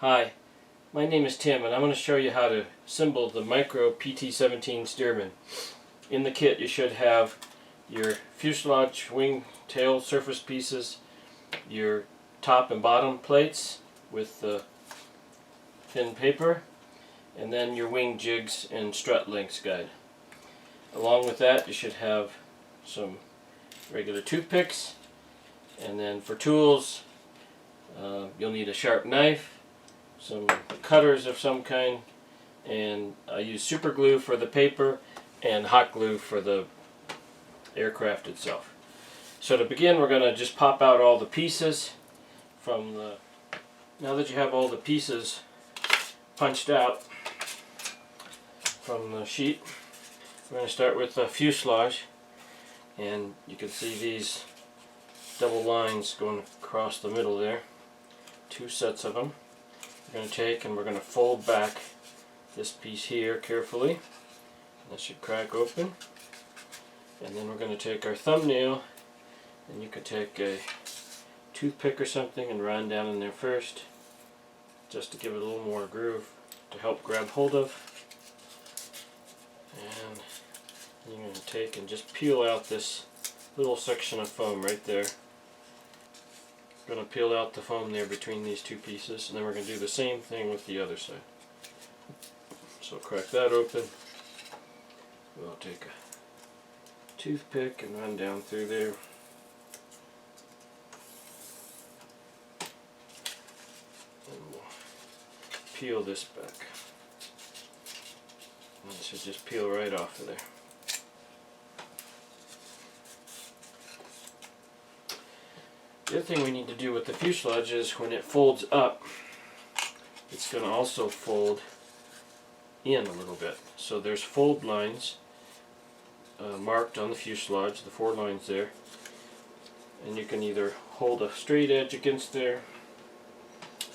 Hi, my name is Tim and I'm going to show you how to assemble the Micro PT-17 Stearman. In the kit you should have your fuselage wing tail surface pieces, your top and bottom plates with the thin paper, and then your wing jigs and strut lengths guide. Along with that you should have some regular toothpicks, and then for tools you'll need a sharp knife, some cutters of some kind, and I use super glue for the paper and hot glue for the aircraft itself. So to begin, we're going to just pop out all the pieces from the... Now that you have all the pieces punched out from the sheet, we're going to start with the fuselage, and you can see these double lines going across the middle there. Two sets of them. We're going to take and we're going to fold back this piece here carefully. That should crack open. And then we're going to take our thumbnail, and you could take a toothpick or something and run down in there first, just to give it a little more groove to help grab hold of. And you're going to take and just peel out this little section of foam right there. We're going to peel out the foam there between these two pieces, and then we're going to do the same thing with the other side. So crack that open. We'll take a toothpick and run down through there. And we'll peel this back. And it should just peel right off of there. The other thing we need to do with the fuselage is when it folds up, it's going to also fold in a little bit. So there's fold lines marked on the fuselage, the 4 lines there, and you can either hold a straight edge against there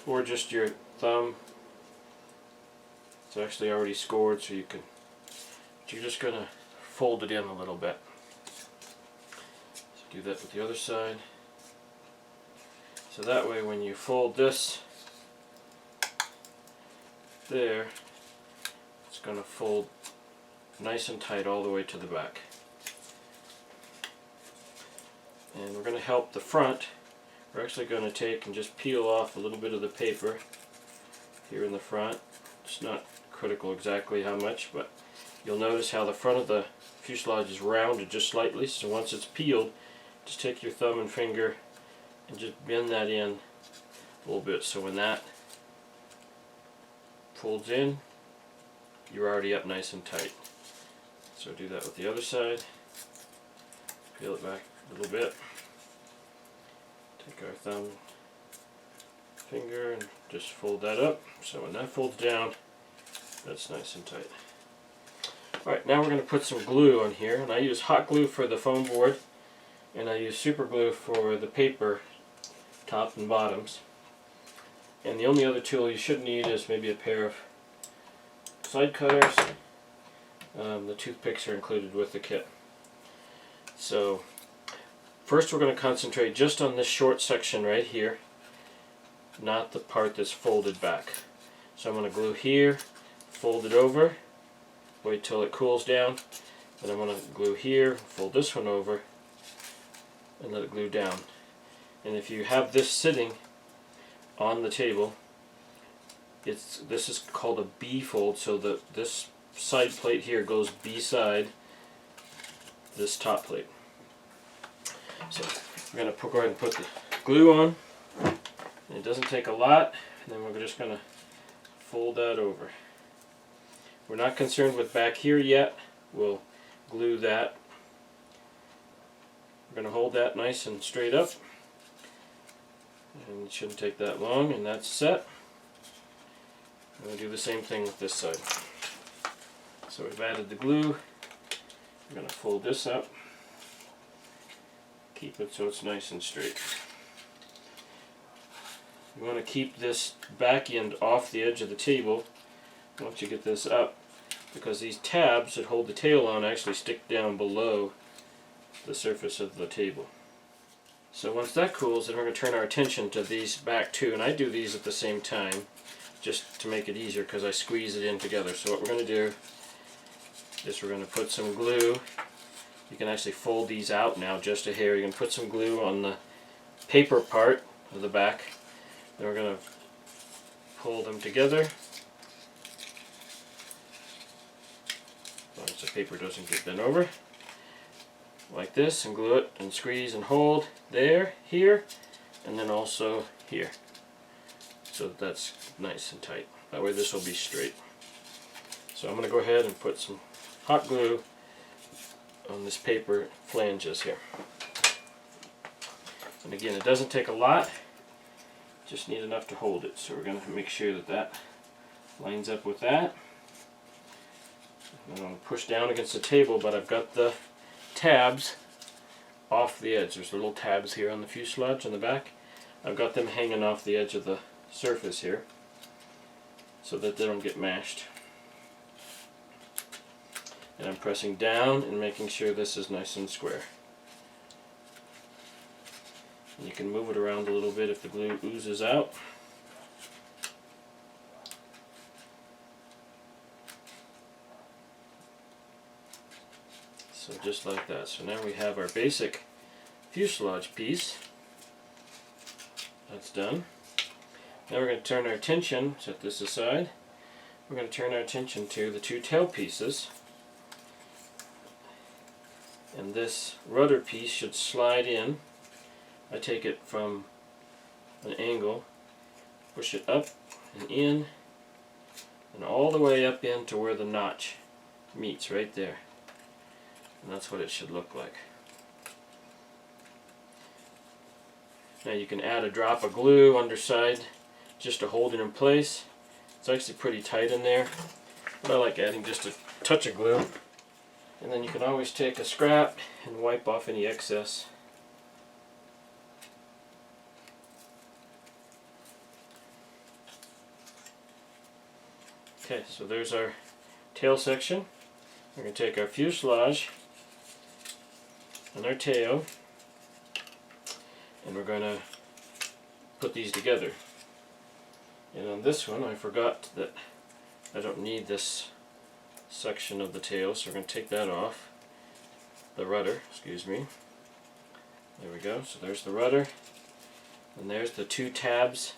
or just your thumb. It's actually already scored, so you can, but you're just going to fold it in a little bit. So do that with the other side. So that way when you fold this there, it's going to fold nice and tight all the way to the back. And we're going to help the front. We're actually going to take and just peel off a little bit of the paper here in the front. It's not critical exactly how much, but you'll notice how the front of the fuselage is rounded just slightly. So once it's peeled, just take your thumb and finger and just bend that in a little bit, so when that folds in, you're already up nice and tight. So do that with the other side. Peel it back a little bit. Take our thumb, finger, and just fold that up. So when that folds down, that's nice and tight. Alright, now we're going to put some glue on here, and I use hot glue for the foam board, and I use super glue for the paper top and bottoms. And the only other tool you should need is maybe a pair of side cutters. The toothpicks are included with the kit. So first we're going to concentrate just on this short section right here, not the part that's folded back. So I'm going to glue here, fold it over, wait till it cools down, then I'm going to glue here, fold this one over, and let it glue down. And if you have this sitting on the table, this is called a B fold, so that this side plate here goes beside this top plate. So we're going to go ahead and put the glue on, and it doesn't take a lot, and then we're just going to fold that over. We're not concerned with back here yet. We'll glue that. We're going to hold that nice and straight up, and it shouldn't take that long, and that's set. I'm going to do the same thing with this side. So we've added the glue. I'm going to fold this up, keep it so it's nice and straight. You want to keep this back end off the edge of the table once you get this up, because these tabs that hold the tail on actually stick down below the surface of the table. So once that cools, then we're going to turn our attention to these back two, and I do these at the same time just to make it easier because I squeeze it in together. So what we're going to do is we're going to put some glue. You can actually fold these out now just a hair. You can put some glue on the paper part of the back. Then we're going to pull them together as long as the paper doesn't get bent over. Like this, and glue it and squeeze and hold there, here, and then also here. So that's nice and tight. That way this will be straight. So I'm going to go ahead and put some hot glue on this paper flanges here. And again, it doesn't take a lot, just need enough to hold it. So we're going to make sure that that lines up with that. I'm going to push down against the table, but I've got the tabs off the edge. There's little tabs here on the fuselage on the back. I've got them hanging off the edge of the surface here so that they don't get mashed. And I'm pressing down and making sure this is nice and square. And you can move it around a little bit if the glue oozes out. So just like that. So now we have our basic fuselage piece. That's done. Now we're going to turn our attention, set this aside, we're going to turn our attention to the two tail pieces. And this rudder piece should slide in. I take it from an angle, push it up and in, and all the way up into where the notch meets, right there. And that's what it should look like. Now you can add a drop of glue underside just to hold it in place. It's actually pretty tight in there, but I like adding just a touch of glue. And then you can always take a scrap and wipe off any excess. Okay, so there's our tail section. We're going to take our fuselage and our tail, and we're going to put these together. And on this one, I forgot that I don't need this section of the tail, so we're going to take that off. The rudder, excuse me. There we go. So there's the rudder, and there's the two tabs,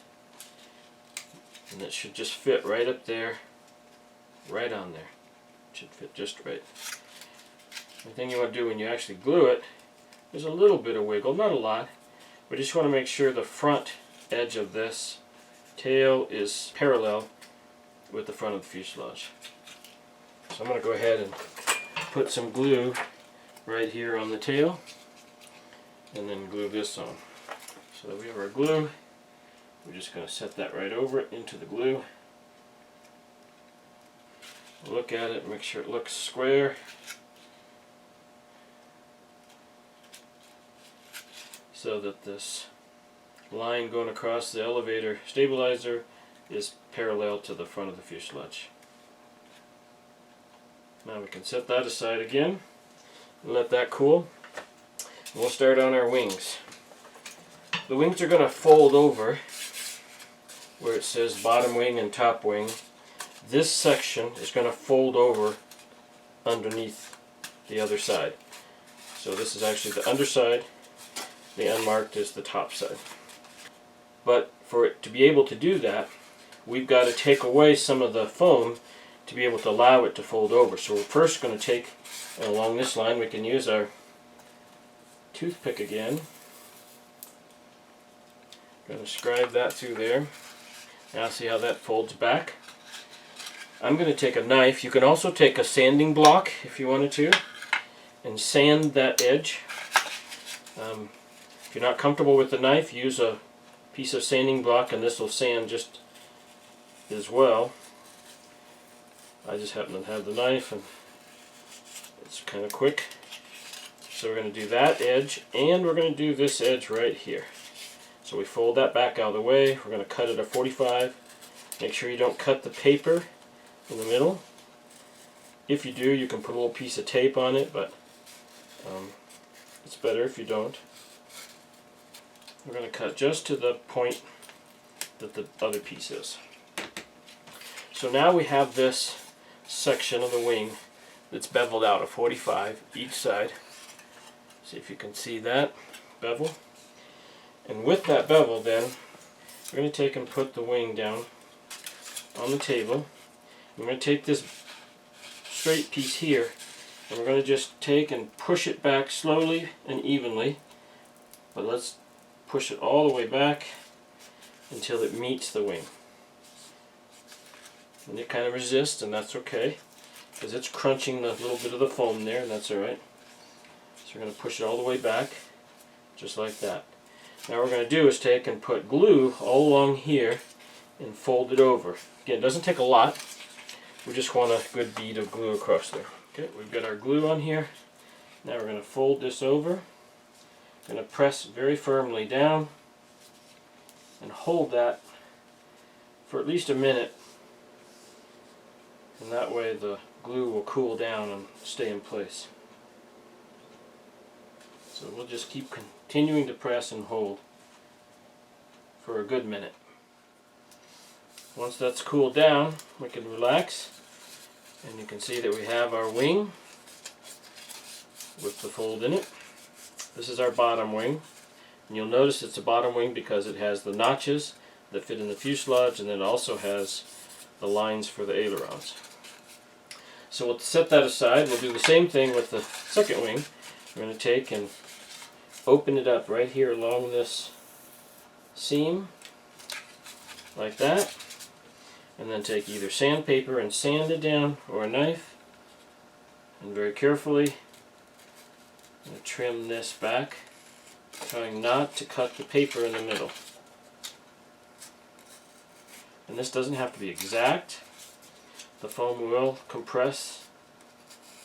and it should just fit right up there, right on there. It should fit just right. The thing you want to do when you actually glue it, there's a little bit of wiggle, not a lot, but you just want to make sure the front edge of this tail is parallel with the front of the fuselage. So I'm going to go ahead and put some glue right here on the tail, and then glue this on. So that we have our glue, we're just going to set that right over it into the glue. Look at it, make sure it looks square. So that this line going across the elevator stabilizer is parallel to the front of the fuselage. Now we can set that aside again and let that cool. And we'll start on our wings. The wings are going to fold over where it says bottom wing and top wing. This section is going to fold over underneath the other side. So this is actually the underside. The unmarked is the top side. But for it to be able to do that, we've got to take away some of the foam to be able to allow it to fold over. So we're first going to take, and along this line we can use our toothpick again. Going to scribe that through there. Now see how that folds back. I'm going to take a knife. You can also take a sanding block if you wanted to and sand that edge. If you're not comfortable with the knife, use a piece of sanding block and this will sand just as well. I just happen to have the knife and it's kind of quick. So we're going to do that edge and we're going to do this edge right here. So we fold that back out of the way. We're going to cut it at 45. Make sure you don't cut the paper in the middle. If you do, you can put a little piece of tape on it, but it's better if you don't. we're going to cut just to the point that the other piece is. So now we have this section of the wing that's beveled out a 45 each side. See if you can see that bevel. And with that bevel then, we're going to take and put the wing down on the table. We're going to take this straight piece here and we're going to just take and push it back slowly and evenly. But let's push it all the way back until it meets the wing. And it kind of resists, and that's okay, because it's crunching the little bit of the foam there, and that's alright. So we're going to push it all the way back, just like that. Now what we're going to do is take and put glue all along here and fold it over. Again, it doesn't take a lot. We just want a good bead of glue across there. Okay, we've got our glue on here. Now we're going to fold this over. Going to press very firmly down and hold that for at least a minute, and that way the glue will cool down and stay in place. So we'll just keep continuing to press and hold for a good minute. Once that's cooled down, we can relax, and you can see that we have our wing with the fold in it. This is our bottom wing, and you'll notice it's a bottom wing because it has the notches that fit in the fuselage, and then it also has the lines for the ailerons. So we'll set that aside. We'll do the same thing with the second wing. We're going to take and open it up right here along this seam, like that, and then take either sandpaper and sand it down, or a knife, and very carefully I'm going to trim this back, trying not to cut the paper in the middle. And this doesn't have to be exact. The foam will compress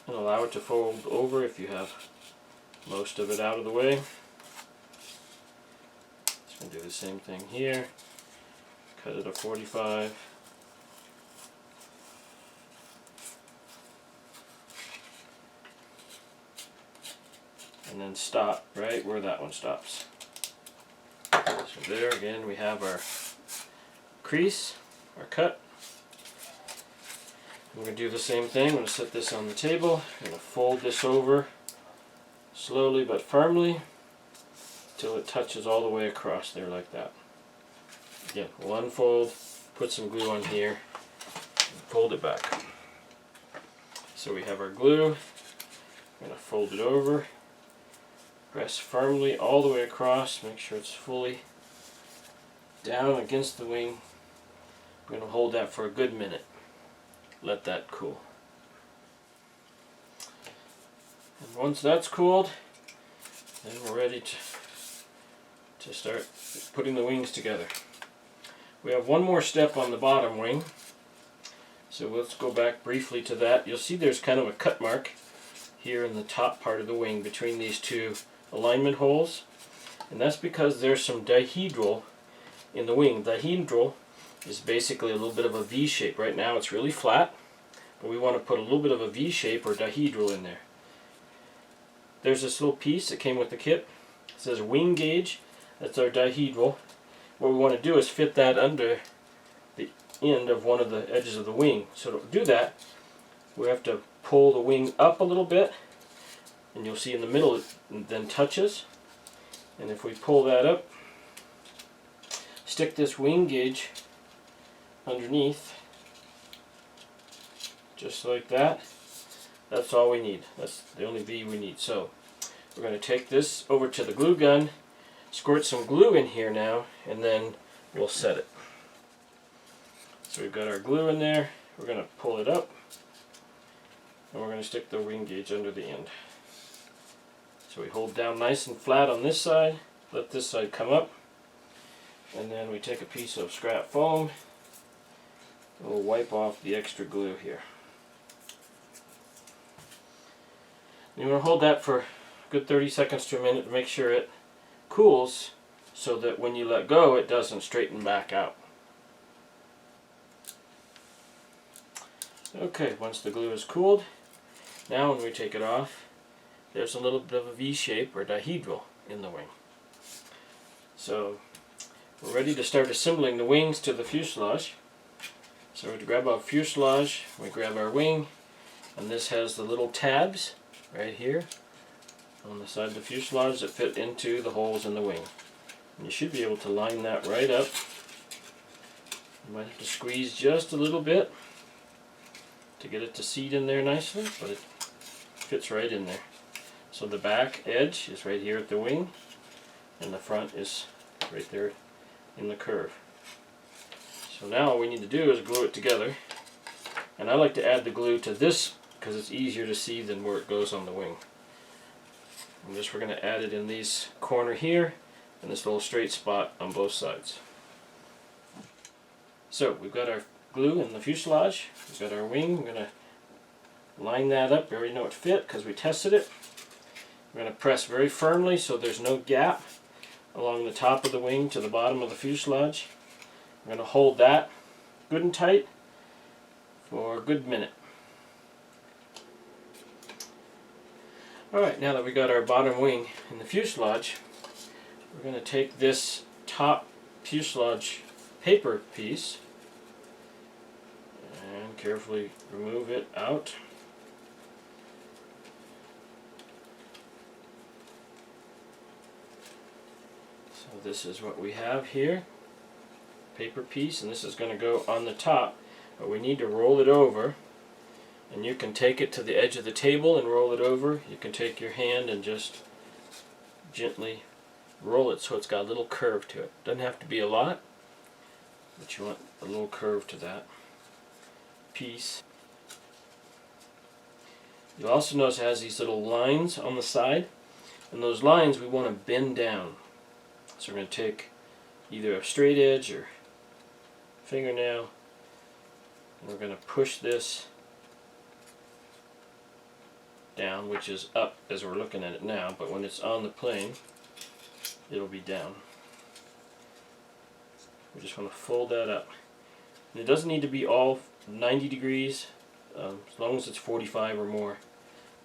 and allow it to fold over if you have most of it out of the way. Just going to do the same thing here. Cut it a 45. And then stop right where that one stops. So there again we have our crease, our cut. We're going to do the same thing. I'm going to set this on the table. I'm going to fold this over slowly but firmly until it touches all the way across there like that. Again, we'll unfold, put some glue on here, and fold it back. So we have our glue. I'm going to fold it over. Press firmly all the way across, make sure it's fully down against the wing. We're going to hold that for a good minute. Let that cool. And once that's cooled, then we're ready to start putting the wings together. We have one more step on the bottom wing, so let's go back briefly to that. You'll see there's kind of a cut mark here in the top part of the wing between these two alignment holes, and that's because there's some dihedral in the wing. Dihedral is basically a little bit of a V shape. Right now it's really flat, but we want to put a little bit of a V shape or dihedral in there. There's this little piece that came with the kit. It says wing gauge. That's our dihedral. What we want to do is fit that under the end of one of the edges of the wing. So to do that, we have to pull the wing up a little bit, and you'll see in the middle it then touches. And if we pull that up, stick this wing gauge underneath, just like that. That's all we need. That's the only V we need. So we're going to take this over to the glue gun, squirt some glue in here now, and then we'll set it. So we've got our glue in there. We're going to pull it up, and we're going to stick the wing gauge under the end. So we hold down nice and flat on this side, let this side come up, and then we take a piece of scrap foam and we'll wipe off the extra glue here. You want to hold that for a good 30 seconds to a minute to make sure it cools, so that when you let go it doesn't straighten back out. Okay, once the glue is cooled, now when we take it off, there's a little bit of a V shape or dihedral in the wing. So we're ready to start assembling the wings to the fuselage. So we grab our fuselage, we grab our wing, and this has the little tabs right here on the side of the fuselage that fit into the holes in the wing. And you should be able to line that right up. You might have to squeeze just a little bit to get it to seat in there nicely, but it fits right in there. So the back edge is right here at the wing, and the front is right there in the curve. So now all we need to do is glue it together. And I like to add the glue to this because it's easier to see than where it goes on the wing. And we're going to add it in these corner here and this little straight spot on both sides. So we've got our glue in the fuselage, we've got our wing. We're going to line that up. We already know it fit because we tested it. We're going to press very firmly so there's no gap along the top of the wing to the bottom of the fuselage. We're going to hold that good and tight for a good minute. Alright, now that we got our bottom wing in the fuselage, we're going to take this top fuselage paper piece and carefully remove it out. So this is what we have here. Paper piece, and this is going to go on the top, but we need to roll it over, and you can take it to the edge of the table and roll it over. You can take your hand and just gently roll it so it's got a little curve to it. Doesn't have to be a lot, but you want a little curve to that piece. You'll also notice it has these little lines on the side, and those lines we want to bend down. So we're going to take either a straight edge or fingernail, and we're going to push this down, which is up as we're looking at it now, but when it's on the plane it'll be down. We just want to fold that up, and it doesn't need to be all 90 degrees, as long as it's 45 or more,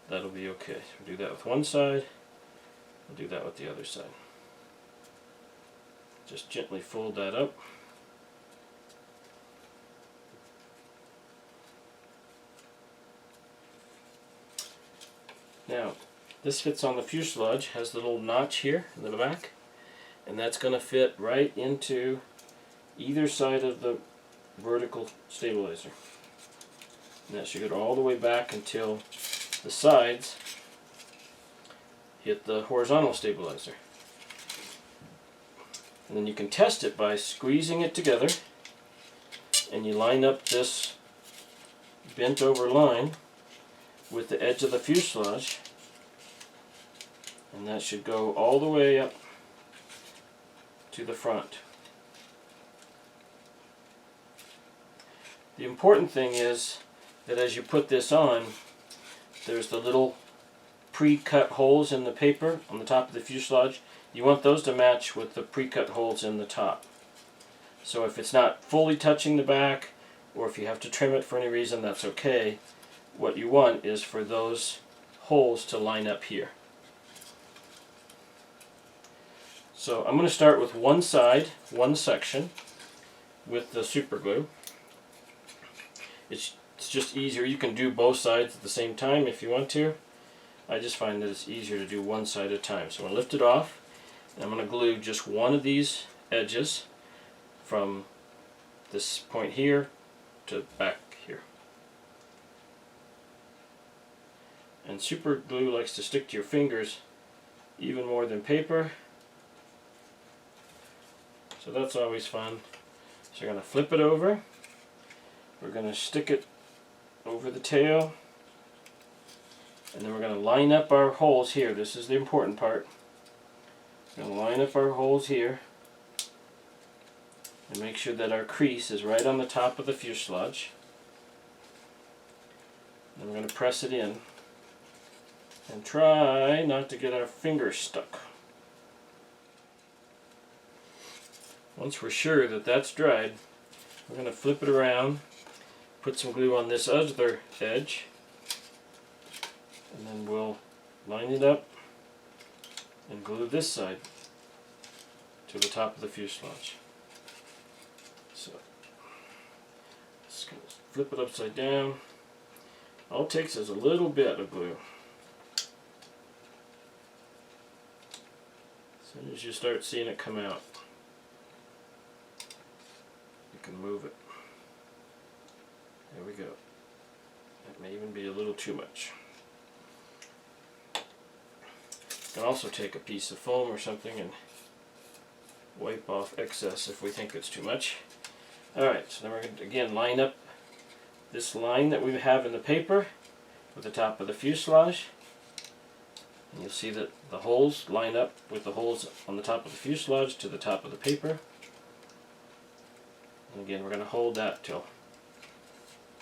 that'll be okay. So we'll do that with one side, we'll do that with the other side. Just gently fold that up. Now, this fits on the fuselage, has the little notch here in the back, and that's going to fit right into either side of the vertical stabilizer. And that should go all the way back until the sides hit the horizontal stabilizer. And then you can test it by squeezing it together, and you line up this bent over line with the edge of the fuselage, and that should go all the way up to the front. The important thing is that as you put this on, there's the little pre-cut holes in the paper on the top of the fuselage. You want those to match with the pre-cut holes in the top. So if it's not fully touching the back, or if you have to trim it for any reason, that's okay. What you want is for those holes to line up here. So I'm going to start with one side, one section, with the super glue. It's just easier. You can do both sides at the same time if you want to. I just find that it's easier to do one side at a time. So I'm going to lift it off, and I'm going to glue just one of these edges from this point here to back here. And super glue likes to stick to your fingers even more than paper, so that's always fun. So you're going to flip it over. We're going to stick it over the tail, and then we're going to line up our holes here. This is the important part. We're going to line up our holes here and make sure that our crease is right on the top of the fuselage. Then we're going to press it in and try not to get our fingers stuck. Once we're sure that that's dried, we're going to flip it around, put some glue on this other edge, and then we'll line it up and glue this side. to the top of the fuselage. So just gonna flip it upside down. All it takes is a little bit of glue. As soon as you start seeing it come out, you can move it. There we go. That may even be a little too much. You can also take a piece of foam or something and wipe off excess if we think it's too much. Alright, so then we're going to again line up this line that we have in the paper with the top of the fuselage. And you'll see that the holes line up with the holes on the top of the fuselage to the top of the paper. And again, we're going to hold that till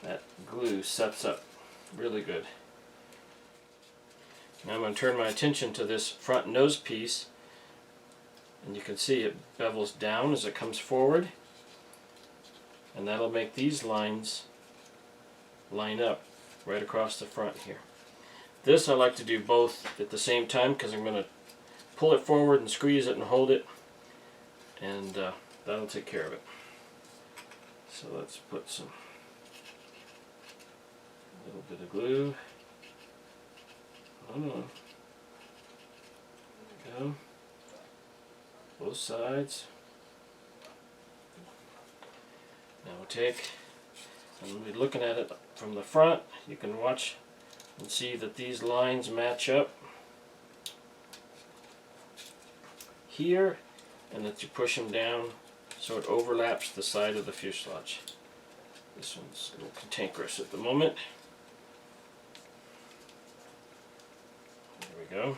that glue sets up really good. Now I'm going to turn my attention to this front nose piece, and you can see it bevels down as it comes forward, and that'll make these lines line up right across the front here. This I like to do both at the same time because I'm going to pull it forward and squeeze it and hold it, and that'll take care of it. So let's put some little bit of glue on. There we go. Both sides. Now we'll take, and we'll be looking at it from the front. You can watch and see that these lines match up here, and that you push them down so it overlaps the side of the fuselage. This one's a little cantankerous at the moment. There we go.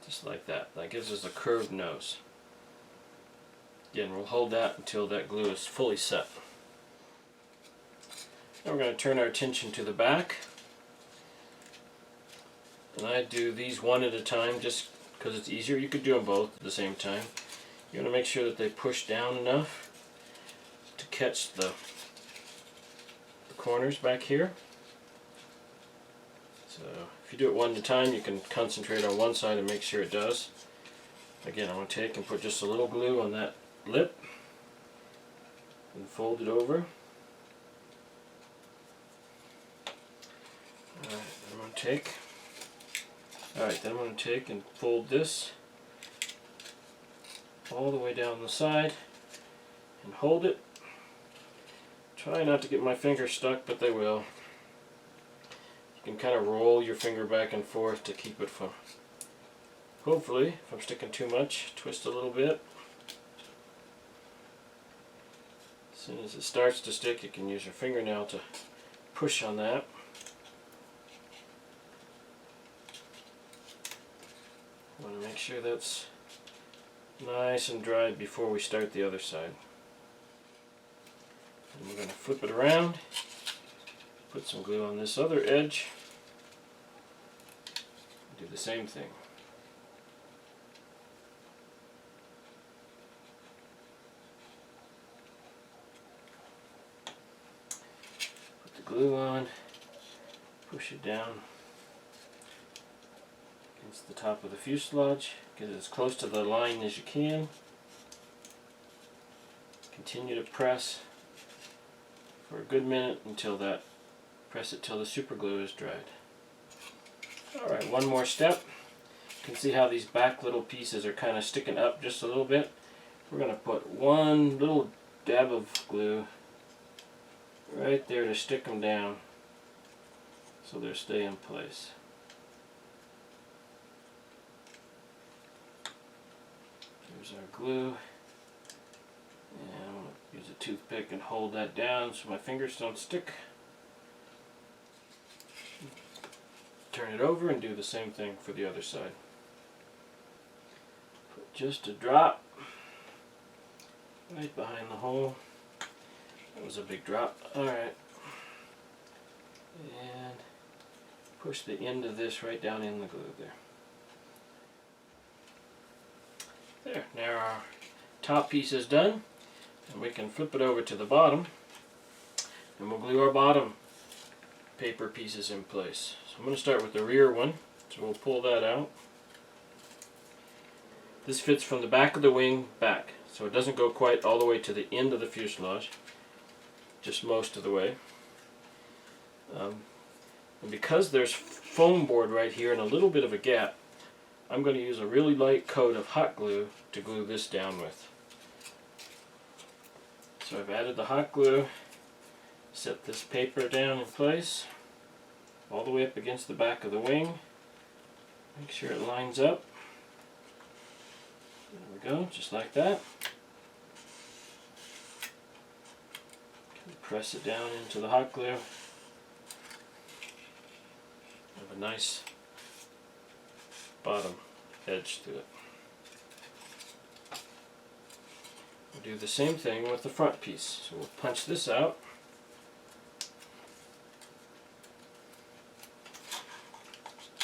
Just like that. That gives us a curved nose. Again, we'll hold that until that glue is fully set. Now we're going to turn our attention to the back. And I do these one at a time just because it's easier. You could do them both at the same time. You want to make sure that they push down enough to catch the corners back here. So if you do it one at a time, you can concentrate on one side and make sure it does. Again, I'm going to take and put just a little glue on that lip and fold it over. Then I'm going to take and fold this all the way down the side and hold it. Try not to get my fingers stuck, but they will. You can kind of roll your finger back and forth to keep it from, hopefully, if I'm sticking too much, twist a little bit. As soon as it starts to stick, you can use your fingernail to push on that. I want to make sure that's nice and dried before we start the other side. And we're going to flip it around, put some glue on this other edge, do the same thing. Put the glue on, push it down against the top of the fuselage, get it as close to the line as you can. Continue to press for a good minute until press it till the super glue is dried. Alright, one more step. You can see how these back little pieces are kind of sticking up just a little bit. We're going to put one little dab of glue right there to stick them down so they'll stay in place. Here's our glue, and I'm going to use a toothpick and hold that down so my fingers don't stick. Turn it over and do the same thing for the other side. Put just a drop right behind the hole. That was a big drop. Alright. And push the end of this right down in the glue there. There, now our top piece is done, and we can flip it over to the bottom, and we'll glue our bottom paper pieces in place. So I'm going to start with the rear one So we'll pull that out. This fits from the back of the wing back, so it doesn't go quite all the way to the end of the fuselage, just most of the way. And because there's foam board right here and a little bit of a gap, I'm going to use a really light coat of hot glue to glue this down with. So I've added the hot glue, set this paper down in place, all the way up against the back of the wing. Make sure it lines up. There we go, just like that. Press it down into the hot glue. Have a nice bottom edge to it. We'll do the same thing with the front piece. So we'll punch this out.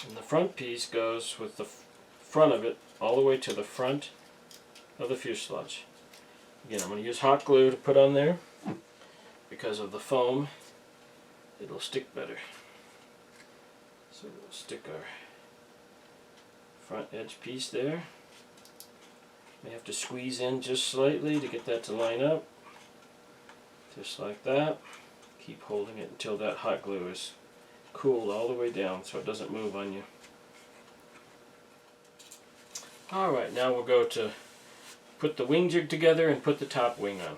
And the front piece goes with the front of it all the way to the front of the fuselage. Again, I'm going to use hot glue to put on there. Because of the foam, it'll stick better. So we'll stick our front edge piece there. May have to squeeze in just slightly to get that to line up. Just like that. Keep holding it until that hot glue is cooled all the way down so it doesn't move on you. Alright, now we'll go to put the wing jig together and put the top wing on.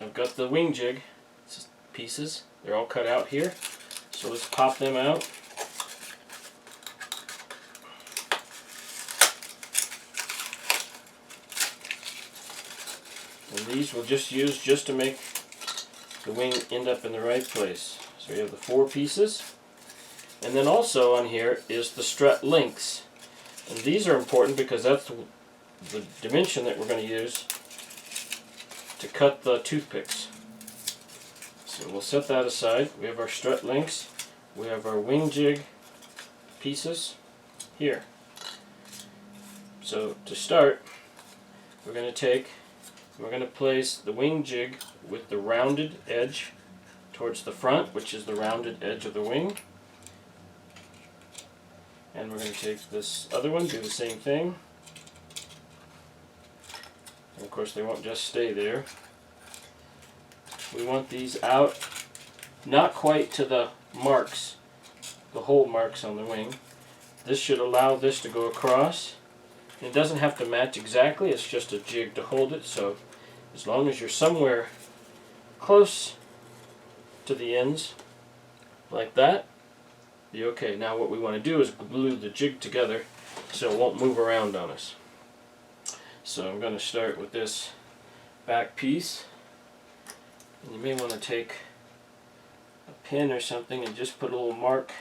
I've got the wing jig pieces. They're all cut out here. So let's pop them out. And these we'll just use just to make the wing end up in the right place. So we have the 4 pieces. And then also on here is the strut links. And these are important because that's the dimension that we're going to use to cut the toothpicks. So we'll set that aside. We have our strut links. We have our wing jig pieces here. So to start, we're going to place the wing jig with the rounded edge towards the front, which is the rounded edge of the wing. And we're going to take this other one, do the same thing. And of course they won't just stay there. We want these out, not quite to the marks, the hole marks on the wing. This should allow this to go across. And it doesn't have to match exactly, it's just a jig to hold it, so as long as you're somewhere close to the ends, like that, be okay. Now what we want to do is glue the jig together so it won't move around on us. So I'm going to start with this back piece. And you may want to take a pin or something and just put a little mark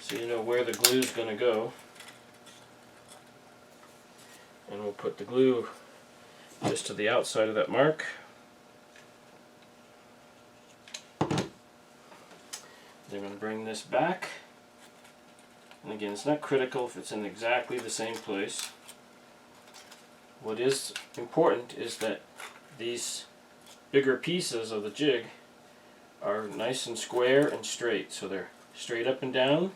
so you know where the glue is going to go. And we'll put the glue just to the outside of that mark. Then I'm going to bring this back. And again, it's not critical if it's in exactly the same place. What is important is that these bigger pieces of the jig are nice and square and straight. So they're straight up and down,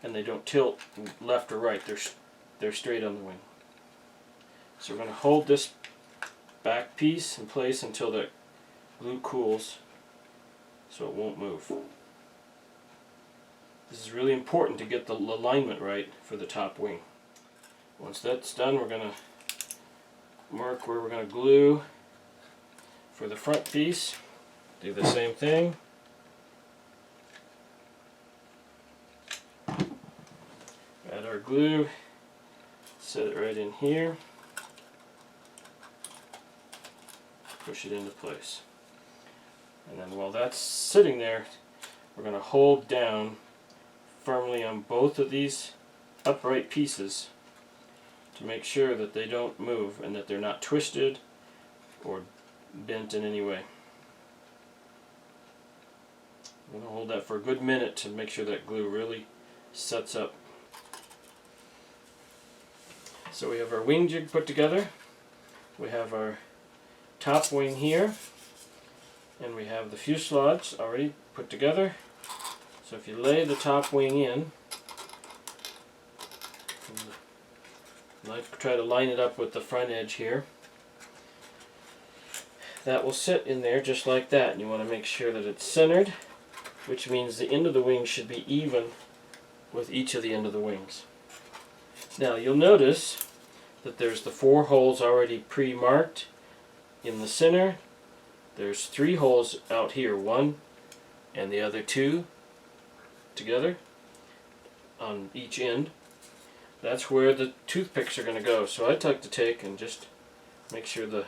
and they don't tilt left or right. They're straight on the wing. So we're going to hold this back piece in place until the glue cools so it won't move. This is really important to get the alignment right for the top wing. Once that's done, we're going to mark where we're going to glue for the front piece. Do the same thing. Add our glue, set it right in here, push it into place. And then while that's sitting there, we're going to hold down firmly on both of these upright pieces to make sure that they don't move and that they're not twisted or bent in any way. I'm going to hold that for a good minute to make sure that glue really sets up. So we have our wing jig put together, we have our top wing here, and we have the fuselage already put together. So if you lay the top wing in, try to line it up with the front edge here, that will sit in there just like that. And you want to make sure that it's centered, which means the end of the wing should be even with each of the end of the wings. Now you'll notice that there's the 4 holes already pre-marked in the center. There's 3 holes out here, 1 and the other 2 together on each end. That's where the toothpicks are going to go. So I'd like to take and just make sure the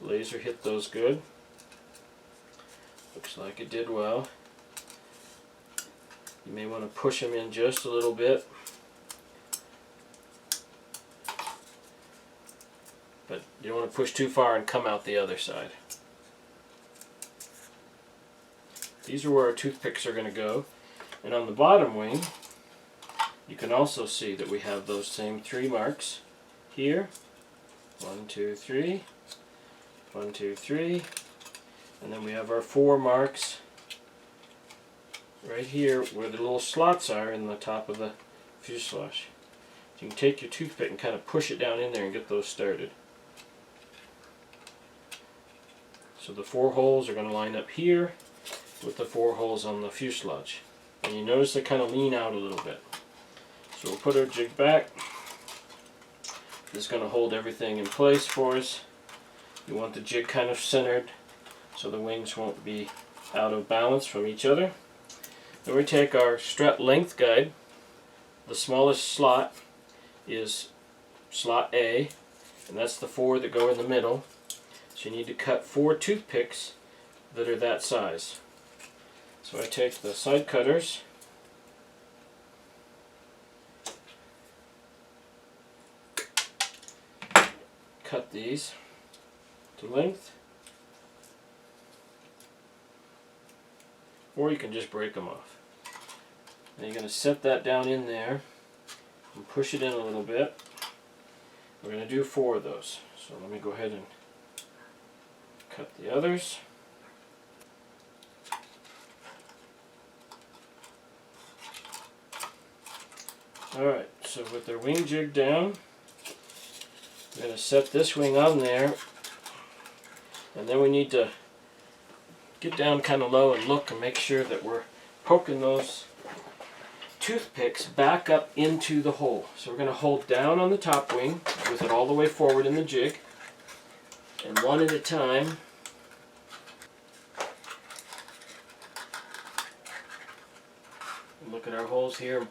laser hit those good. Looks like it did well. You may want to push them in just a little bit, but you don't want to push too far and come out the other side. These are where our toothpicks are going to go. And on the bottom wing, you can also see that we have those same 3 marks here. 1, 2, 3. 1, 2, 3. And then we have our 4 marks right here where the little slots are in the top of the fuselage. You can take your toothpick and kind of push it down in there and get those started. So the 4 holes are going to line up here with the 4 holes on the fuselage. And you notice they kind of lean out a little bit. So we'll put our jig back. This is going to hold everything in place for us. You want the jig kind of centered so the wings won't be out of balance from each other. Then we take our strut length guide. The smallest slot is slot A, and that's the 4 that go in the middle. So you need to cut 4 toothpicks that are that size. So I take the side cutters, cut these to length, or you can just break them off. And you're going to set that down in there and push it in a little bit. We're going to do 4 of those. So let me go ahead and cut the others. Alright, so with their wing jig down, we're going to set this wing on there, and then we need to get down kind of low and look and make sure that we're poking those toothpicks back up into the hole. So we're going to hold down on the top wing with it all the way forward in the jig, and one at a time look at our holes here.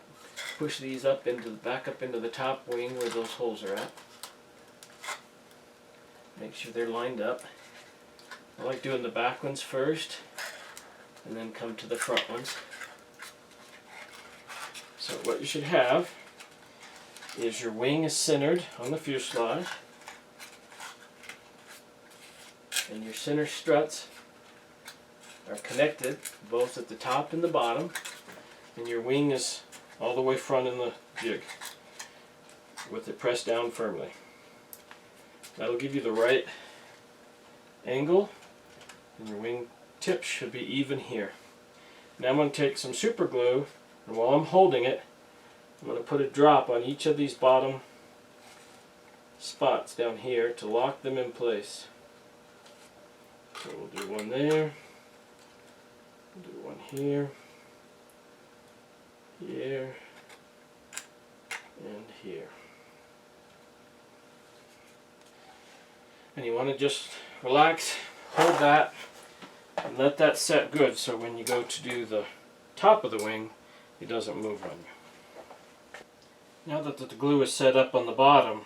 Push these up into back up into the top wing where those holes are at. Make sure they're lined up. I like doing the back ones first and then come to the front ones. So what you should have is your wing is centered on the fuselage, and your center struts are connected both at the top and the bottom, and your wing is all the way front in the jig with it pressed down firmly. That'll give you the right angle, and your wing tips should be even here. Now I'm going to take some super glue, and while I'm holding it, I'm going to put a drop on each of these bottom spots down here to lock them in place. So we'll do one there, we'll do one here, here, and here. And you want to just relax, hold that, and let that set good so when you go to do the top of the wing, it doesn't move on you. Now that the glue is set up on the bottom,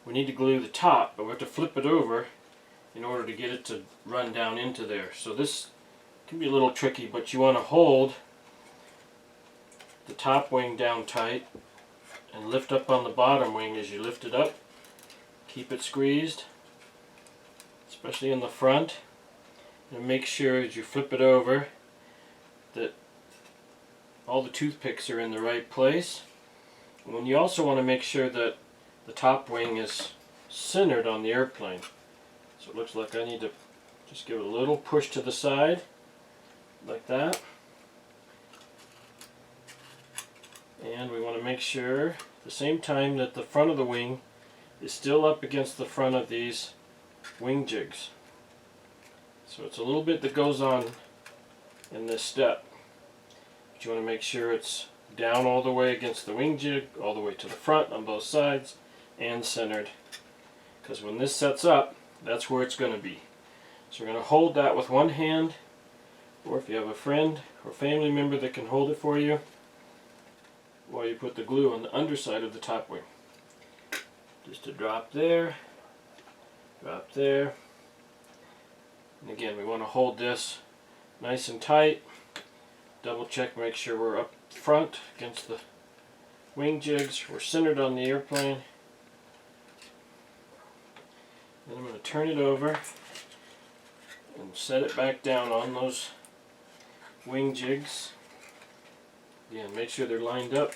we need to glue the top, but we have to flip it over in order to get it to run down into there. So this can be a little tricky, but you want to hold the top wing down tight and lift up on the bottom wing as you lift it up. Keep it squeezed, especially in the front, and make sure as you flip it over that all the toothpicks are in the right place. And you also want to make sure that the top wing is centered on the airplane. So it looks like I need to just give it a little push to the side like that. And we want to make sure at the same time that the front of the wing is still up against the front of these wing jigs. So it's a little bit that goes on in this step. But you want to make sure it's down all the way against the wing jig, all the way to the front on both sides, and centered. Because when this sets up, that's where it's going to be. So we're going to hold that with one hand, or if you have a friend or family member that can hold it for you, while you put the glue on the underside of the top wing. Just a drop there, drop there. And again, we want to hold this nice and tight. Double check, make sure we're up front against the wing jigs. We're centered on the airplane. Then I'm going to turn it over and set it back down on those wing jigs. Again, make sure they're lined up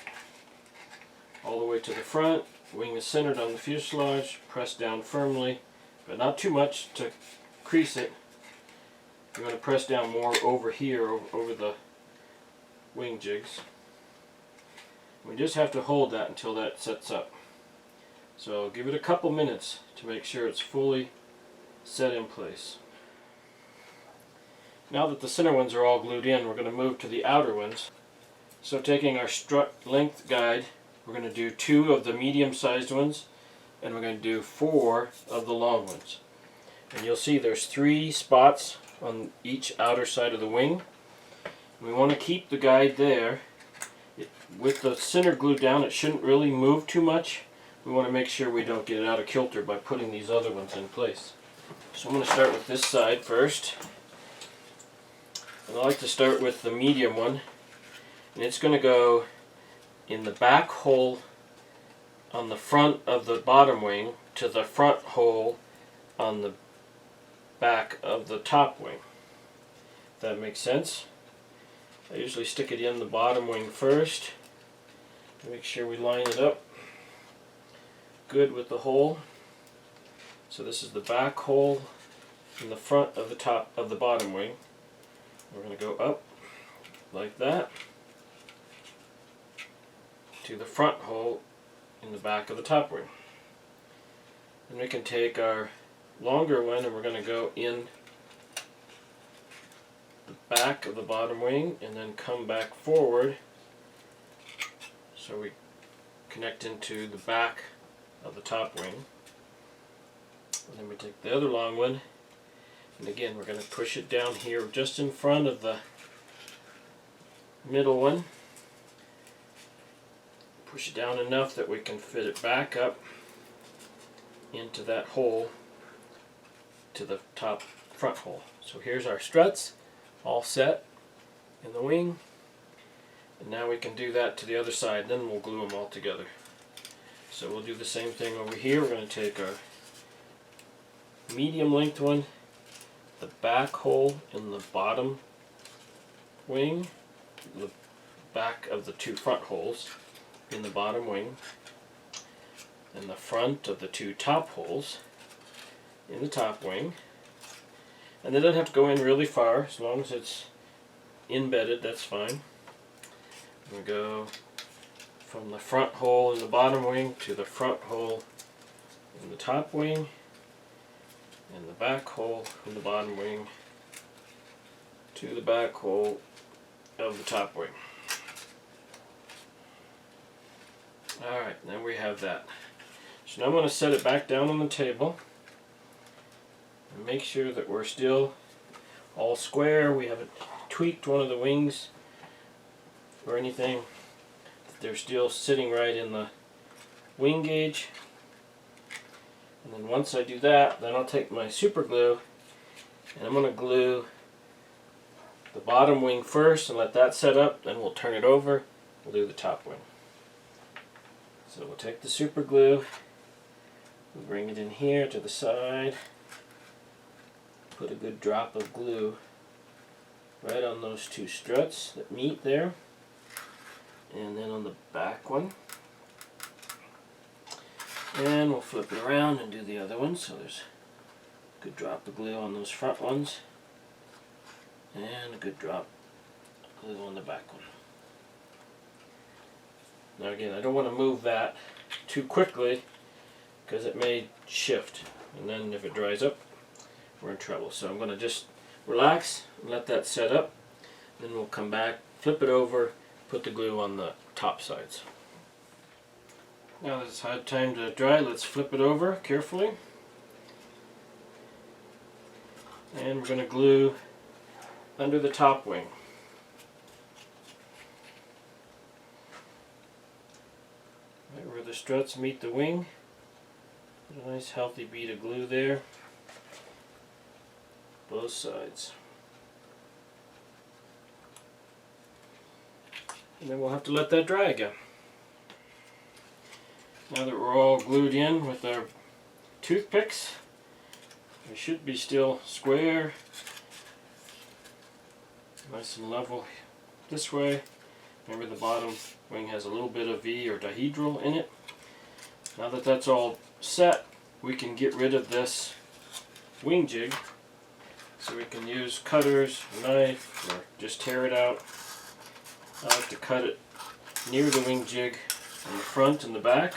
all the way to the front. Wing is centered on the fuselage. Press down firmly, but not too much to crease it. You're going to press down more over here, over the wing jigs. We just have to hold that until that sets up. So give it a couple minutes to make sure it's fully set in place. Now that the center ones are all glued in, we're going to move to the outer ones. So taking our strut length guide, we're going to do 2 of the medium-sized ones, and we're going to do 4 of the long ones. And you'll see there's 3 spots on each outer side of the wing. We want to keep the guide there. With the center glued down, it shouldn't really move too much. We want to make sure we don't get it out of kilter by putting these other ones in place. So I'm going to start with this side first. And I like to start with the medium one. And it's going to go in the back hole on the front of the bottom wing to the front hole on the back of the top wing. If that makes sense. I usually stick it in the bottom wing first. Make sure we line it up good with the hole. So this is the back hole in the front of the top of the bottom wing. We're going to go up like that to the front hole in the back of the top wing. Then we can take our longer one and we're going to go in the back of the bottom wing and then come back forward so we connect into the back of the top wing. And then we take the other long one, and again we're going to push it down here just in front of the middle one. Push it down enough that we can fit it back up into that hole to the top front hole. So here's our struts all set in the wing, and now we can do that to the other side, then we'll glue them all together. So we'll do the same thing over here. We're going to take our medium length one, the back hole in the bottom wing, the back of the 2 front holes in the bottom wing, and the front of the 2 top holes in the top wing. And they don't have to go in really far, as long as it's embedded, that's fine. We go from the front hole in the bottom wing to the front hole in the top wing, and the back hole in the bottom wing to the back hole of the top wing. Alright, now we have that. So now I'm going to set it back down on the table and make sure that we're still all square. We haven't tweaked one of the wings or anything. They're still sitting right in the wing gauge. And then once I do that, then I'll take my super glue and I'm going to glue the bottom wing first and let that set up, then we'll turn it over, we'll do the top wing. So we'll take the super glue, we'll bring it in here to the side, put a good drop of glue right on those 2 struts that meet there, and then on the back one. And we'll flip it around and do the other one, so there's a good drop of glue on those front ones, and a good drop of glue on the back one. Now again, I don't want to move that too quickly because it may shift, and then if it dries up, we're in trouble. So I'm going to just relax and let that set up. Then we'll come back, flip it over, put the glue on the top sides. Now that it's had time to dry, let's flip it over carefully. And we're going to glue under the top wing. Right where the struts meet the wing. Put a nice healthy bead of glue there. Both sides. And then we'll have to let that dry again. Now that we're all glued in with our toothpicks, they should be still square, nice and level this way. Remember the bottom wing has a little bit of V or dihedral in it. Now that that's all set, we can get rid of this wing jig. So we can use cutters, a knife, or just tear it out. I like to cut it near the wing jig on the front and the back.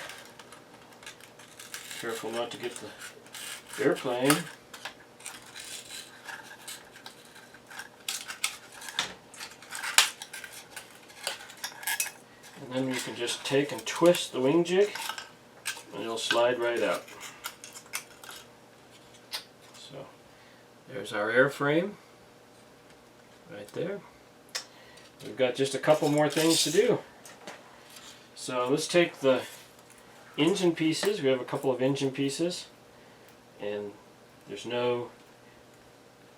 Careful not to get the airplane. And then you can just take and twist the wing jig and it'll slide right out. So there's our airframe right there. We've got just a couple more things to do. So let's take the engine pieces. We have a couple of engine pieces and there's no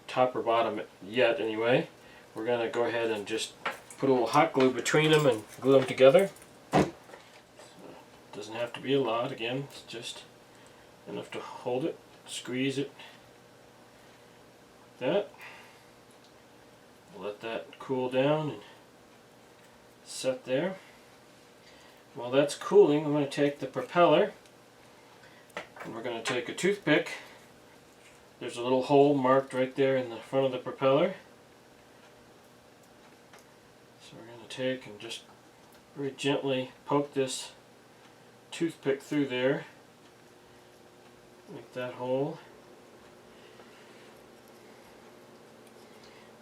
top or bottom yet anyway. We're going to go ahead and just put a little hot glue between them and glue them together. So it doesn't have to be a lot, again, it's just enough to hold it, squeeze it, like that. We'll let that cool down and set there. While that's cooling, I'm going to take the propeller and we're going to take a toothpick. There's a little hole marked right there in the front of the propeller. So we're going to take and just very gently poke this toothpick through there. Make that hole.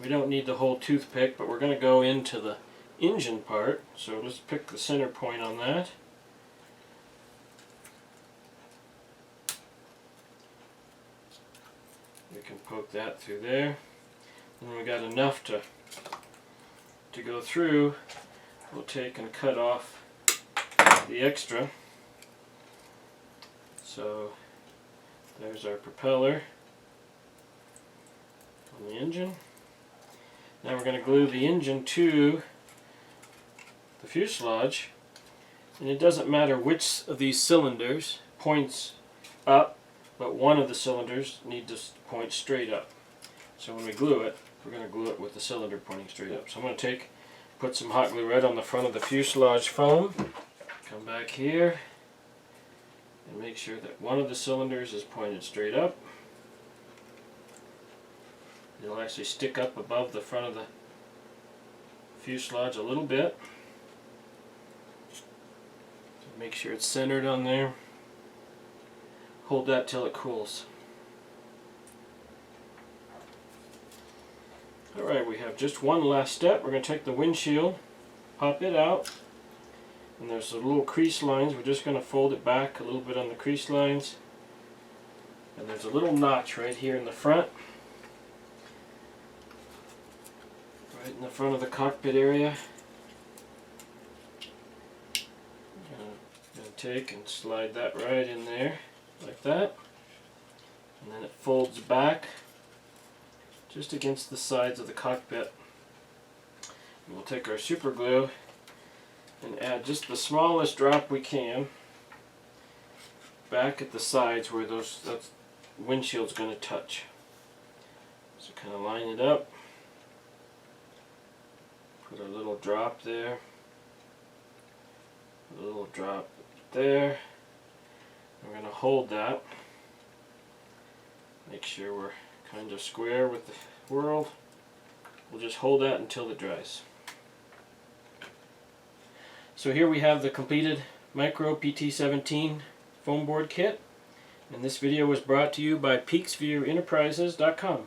We don't need the whole toothpick, but we're going to go into the engine part, so let's pick the center point on that. We can poke that through there. And we got enough to go through. We'll take and cut off the extra. So there's our propeller on the engine. Now we're going to glue the engine to the fuselage, and it doesn't matter which of these cylinders points up, but one of the cylinders needs to point straight up. So when we glue it, we're going to glue it with the cylinder pointing straight up. So I'm going to put some hot glue right on the front of the fuselage foam, come back here and make sure that one of the cylinders is pointed straight up. It'll actually stick up above the front of the fuselage a little bit. So make sure it's centered on there. Hold that till it cools. Alright, we have just one last step. We're going to take the windshield, pop it out, and there's the little crease lines. We're just going to fold it back a little bit on the crease lines. And there's a little notch right here in the front. Right in the front of the cockpit area. Going to take and slide that right in there, like that. And then it folds back just against the sides of the cockpit. And we'll take our super glue and add just the smallest drop we can back at the sides where that windshield's going to touch. So kind of line it up. Put a little drop there, a little drop there. We're going to hold that. Make sure we're kind of square with the world. We'll just hold that until it dries. So here we have the completed Micro PT-17 foam board kit. And this video was brought to you by PeaksViewEnterprises.com.